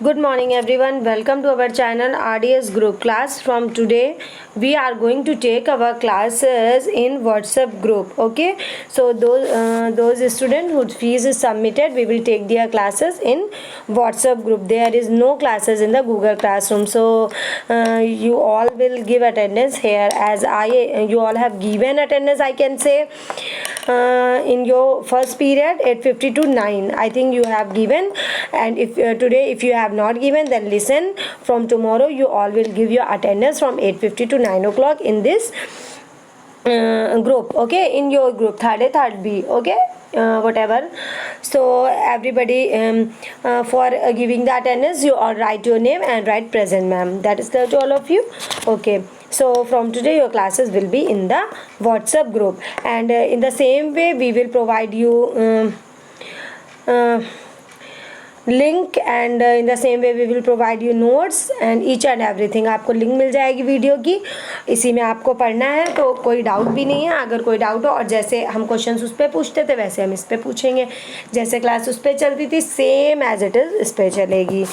Good morning everyone. Welcome to our channel RDS group class. From today we are going to take our classes in WhatsApp group. Okay, so those students whose fees is submitted, we will take their classes in WhatsApp group. There is no classes in the Google Classroom, so you all will give attendance here, as you all have given attendance, I can say, in your first period 8:50 to 9. I think you have given, and if today if you have not given, then listen, from tomorrow you all will give your attendance from 8:50 to 9 o'clock in this group. Okay, in your group, third B. Okay, whatever. So everybody, for giving the attendance, you all write your name and write present, ma'am. That is clear to all of you. Okay, so from today your classes will be in the WhatsApp group, and in the same way we will provide you link, and in the same way we will provide you notes and each and everything. आपको link मिल जाएगी video की, इसी में आपको पढ़ना है, तो कोई डाउट भी नहीं है. अगर कोई डाउट हो, और जैसे हम क्वेश्चंस उस पर पूछते थे वैसे हम इस पर पूछेंगे, जैसे क्लास उस पर चलती थी सेम एज इट इज़ इस पर चलेगी.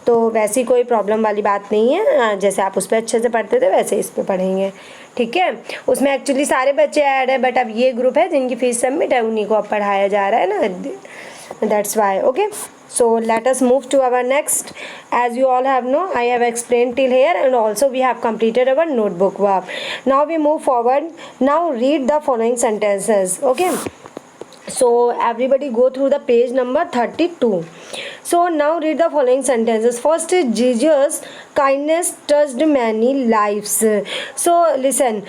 तो वैसी कोई प्रॉब्लम वाली बात नहीं है, जैसे आप उस पर अच्छे से पढ़ते थे वैसे इस पर पढ़ेंगे. ठीक है, उसमें एक्चुअली सारे बच्चे ऐड है, बट अब ये ग्रुप है जिनकी फीस सबमिट है, उन्हीं को अब पढ़ाया जा रहा है ना, that's why. Okay, so let us move to our next. As you all have know, I have explained till here, and also we have completed our notebook work. Now we move forward. Now read the following sentences. Okay, so everybody go through the page number 32. So now read the following sentences. First is Jesus' kindness touched many lives. So listen,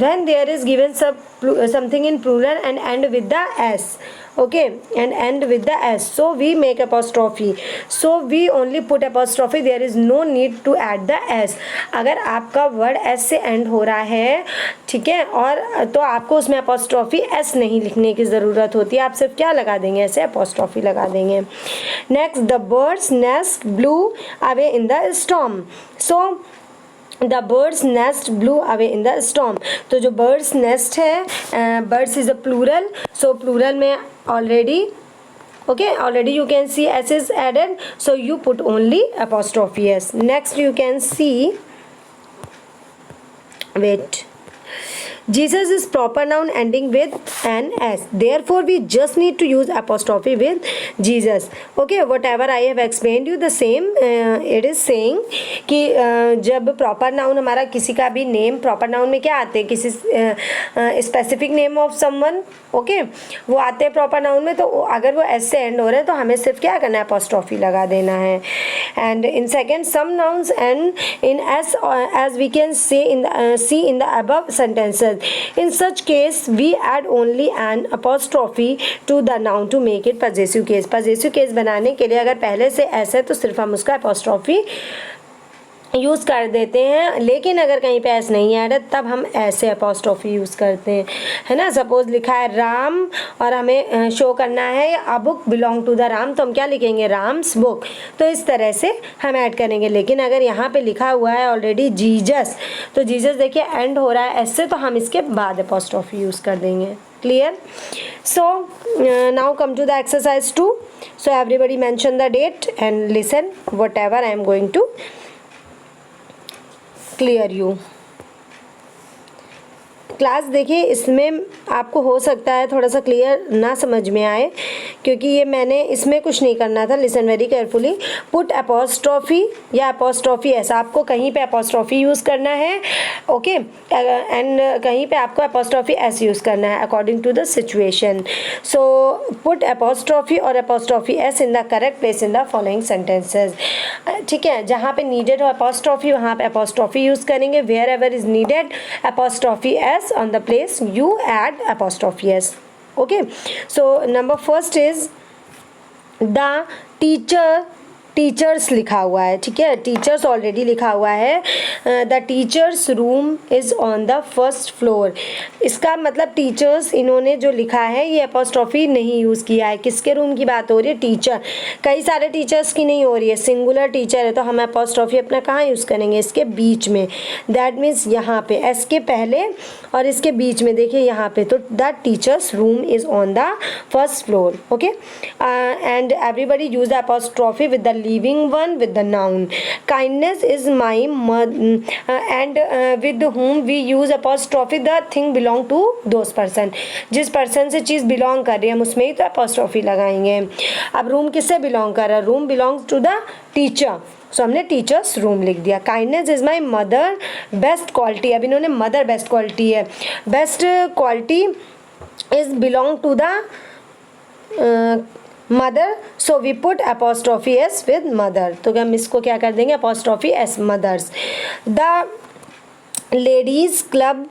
when there is given something in plural and end with the s, okay, and end with the s, so we make apostrophe. So we only put apostrophe, there is no need to add the s. अगर आपका word s से and हो रहा है, ठीक है, और तो आपको उसमें apostrophe s नहीं लिखने की ज़रूरत होती है, आप सिर्फ क्या लगा देंगे, ऐसे apostrophe लगा देंगे. Next, the birds nest blew away in the storm. So the birds nest blew away in the storm. तो जो बर्ड्स नेस्ट है, birds is a plural, so plural में already, okay, already you can see s is added, so you put only apostrophe s. Next you can see, wait, Jesus is proper noun ending with an s, therefore we just need to use apostrophe with Jesus. Okay, whatever I have explained you, the same it is saying कि जब proper noun हमारा किसी का भी name, proper noun में क्या आते हैं, किसी specific name of someone, okay, वो आते हैं proper noun में, तो अगर वो s से end हो रहे हैं तो हमें सिर्फ क्या करना है, apostrophe लगा देना है. And in second, some nouns end in s, as we can say in the see in the above sentences. In such case we add only an apostrophe to the noun to make it possessive case. Possessive case बनाने के लिए अगर पहले से s है तो सिर्फ हम उसका apostrophe यूज़ कर देते हैं, लेकिन अगर कहीं पे एस नहीं ऐड है तब हम ऐसे अपॉस्ट्रोफी यूज़ करते हैं, है ना. सपोज लिखा है राम और हमें शो करना है a book belong to the Ram, तो हम क्या लिखेंगे, राम्स बुक. तो इस तरह से हम ऐड करेंगे. लेकिन अगर यहाँ पे लिखा हुआ है ऑलरेडी जीजस, तो जीजस देखिए एंड हो रहा है एस से, तो हम इसके बाद अपॉस्ट्रोफी यूज़ कर देंगे. Clear. So now come to the exercise 2. So everybody mention the date and listen what ever I am going to clear you. Class देखिए, इसमें आपको हो सकता है थोड़ा सा क्लियर ना समझ में आए, क्योंकि ये मैंने इसमें कुछ नहीं करना था. Listen very carefully. Put apostrophe या अपॉस्ट्रोफी ऐसा, आपको कहीं पे अपॉस्ट्रोफी यूज़ करना है, ओके, एंड कहीं पे आपको अपॉस्ट्रोफी एस यूज़ करना है according to the situation. So put apostrophe और apostrophe S in the correct place in the following sentences. ठीक है, जहाँ पे नीडेड हो अपॉस्ट्रोफी वहाँ पे अपॉस्ट्रोफी यूज़ करेंगे. Wherever is needed apostrophe S, on the place you add apostrophe s. Okay, so number first is the teachers लिखा हुआ है, ठीक है, टीचर्स ऑलरेडी लिखा हुआ है. The teachers room is on the first floor. इसका मतलब टीचर्स इन्होंने जो लिखा है ये अपॉस्ट्रोफी नहीं यूज़ किया है. किसके रूम की बात हो रही है, टीचर. कई सारे टीचर्स की नहीं हो रही है, सिंगुलर टीचर है, तो हम अपॉस्ट्रोफी अपना कहाँ यूज़ करेंगे, इसके बीच में. दैट मीन्स यहाँ पे एस के पहले और इसके बीच में, देखिए यहाँ पे, तो the teachers room is on the first floor. Okay, and everybody use the apostrophe with the living one with the noun. Kindness is my and with whom we use apostrophe, the thing belong to those person. जिस person से चीज़ belong कर रही है हम उसमें ही तो apostrophe लगाएंगे. अब रूम किससे बिलोंग कर रहा है? Room belongs to the teacher, so हमने टीचर्स रूम लिख दिया. Kindness is my mother best quality. अब इन्होंने मदर बेस्ट क्वालिटी है, best quality is belong to the mother, so we put apostrophe s with mother. तो हम इसको क्या कर देंगे? apostrophe s mother's. The ladies club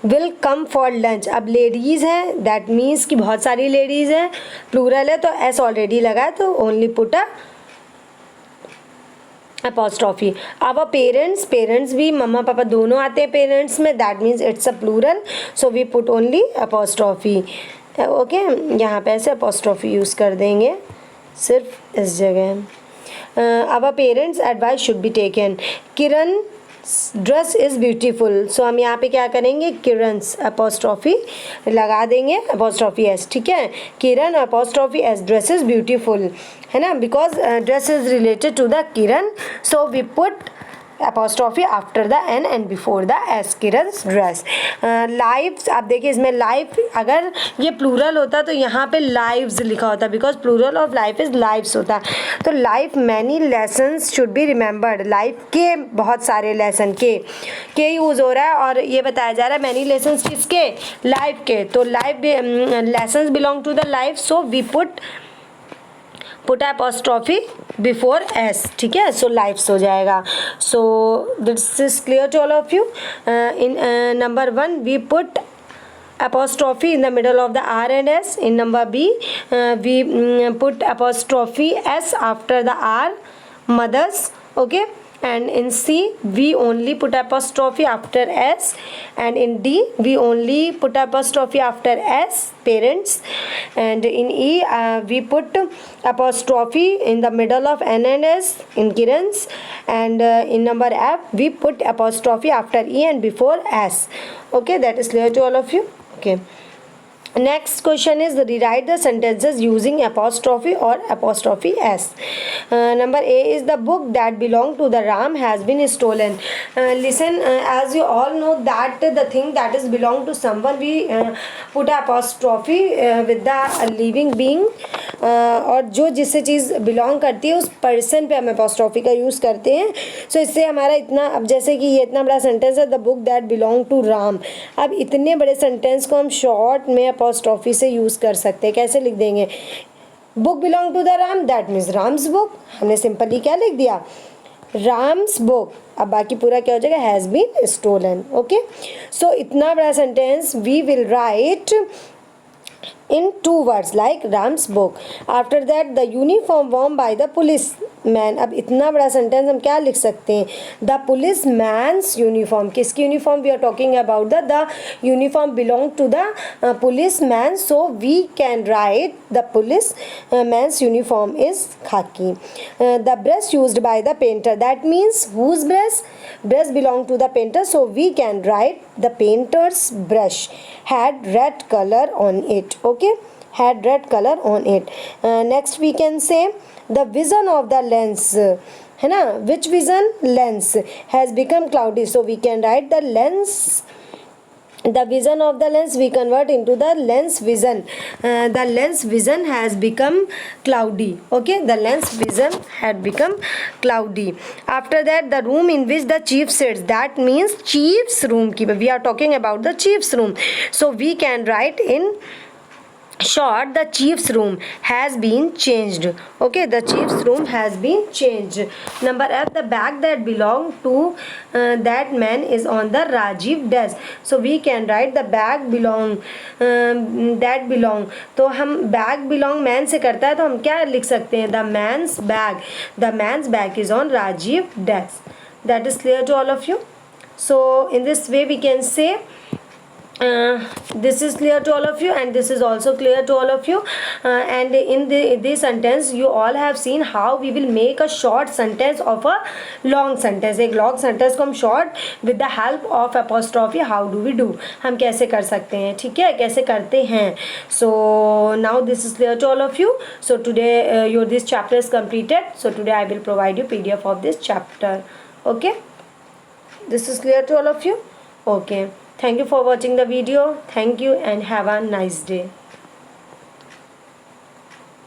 will come for lunch. अब लेडीज़ है दैट मीन्स कि बहुत सारी लेडीज़ हैं, प्लूरल है तो एस ऑलरेडी लगा है तो only put a apostrophe. Our parents, parents भी मम्मा पापा दोनों आते हैं पेरेंट्स में, that means it's a plural, so we put only apostrophe. Okay, यहाँ पे ऐसे apostrophe यूज़ कर देंगे सिर्फ इस जगह. Our parents advice should be taken. Kiran dress is beautiful, so हम यहाँ पे क्या करेंगे? किरन्स apostrophe लगा देंगे, apostrophe s. ठीक है, Kiran apostrophe s, dress is beautiful है ना, because dress is related to the Kiran, so we put apostrophe after the n and before the s. Kiran's dress. Lives, आप देखिए इसमें लाइफ, अगर ये प्लूरल होता तो यहाँ पे लाइव्स लिखा होता, because plural of life is lives होता. तो life many lessons should be remembered. Life के बहुत सारे लेसन के यूज़ हो रहा है और ये बताया जा रहा है मैनी लेसन्स किसके? लाइफ के. तो life lessons belong to the life, so we put apostrophe before s. ठीक है, सो लाइफ्स हो जाएगा. So this is clear to all of you. In number 1 we put apostrophe in the middle of the r and s. In number b we put apostrophe s after the r, mothers. Okay, and in c we only put apostrophe after s, and in d we only put apostrophe after s, parents, and in e we put apostrophe in the middle of n and s in Kiran's, and in number f we put apostrophe after e and before s. Okay, that is clear to all of you. Okay, next question is rewrite the sentences using apostrophe or apostrophe s. Number a is the book that belonged to the Ram has been stolen. Listen, as you all know that the thing that is belong to someone we put apostrophe with the living being, और जो जिससे चीज़ belong करती है उस person पे हम apostrophe का use करते हैं. सो इससे हमारा इतना, अब जैसे कि ये इतना बड़ा सेंटेंस है the book that belong to Ram. अब इतने बड़े सेंटेंस को हम शॉर्ट में apostrophe से यूज़ कर सकते हैं. कैसे लिख देंगे? Book belong to the Ram, that means Ram's book. हमने सिंपली क्या लिख दिया? राम्स बुक. अब बाकी पूरा क्या हो जाएगा? Has been stolen. Okay, so इतना बड़ा sentence we will write in 2 words like Ram's book. After that the uniform worn by the policeman. अब इतना बड़ा सेंटेंस हम क्या लिख सकते हैं? The policeman's uniform. किसकी uniform? We are talking about the uniform belong to the policeman, so we can write the policeman's uniform is khaki. The brush used by the painter, that means whose brush? Brush belong to the painter, so we can write the painter's brush had red color on it. Okay, had red color on it. Next we can say the vision of the lens, है ना? Which vision? Lens has become cloudy, so we can write the lens. The vision of the lens we convert into the lens vision. The lens vision has become cloudy. Okay, the lens vision had become cloudy. After that the room in which the chief sits, that means chief's room की, we are talking about the chief's room, so we can write in short the chief's room has been changed. Okay, the chief's room has been changed. Number f, the bag that belonged to that man is on the Rajiv desk, so we can write the bag belong that belong. तो हम bag belong man से करता है तो हम क्या लिख सकते हैं? the man's bag is on Rajiv desk. That is clear to all of you. So in this way we can say this is clear to all of you, and this is also clear to all of you. And in this sentence you all have seen how we will make a short sentence of a long sentence. एक long sentence को हम short with the help of apostrophe how do we do, हम कैसे कर सकते हैं, ठीक है, कैसे करते हैं. So now this is clear to all of you. So today your this chapter is completed. So today I will provide you PDF of this chapter. Okay, this is clear to all of you. Okay, thank you for watching the video. Thank you and have a nice day.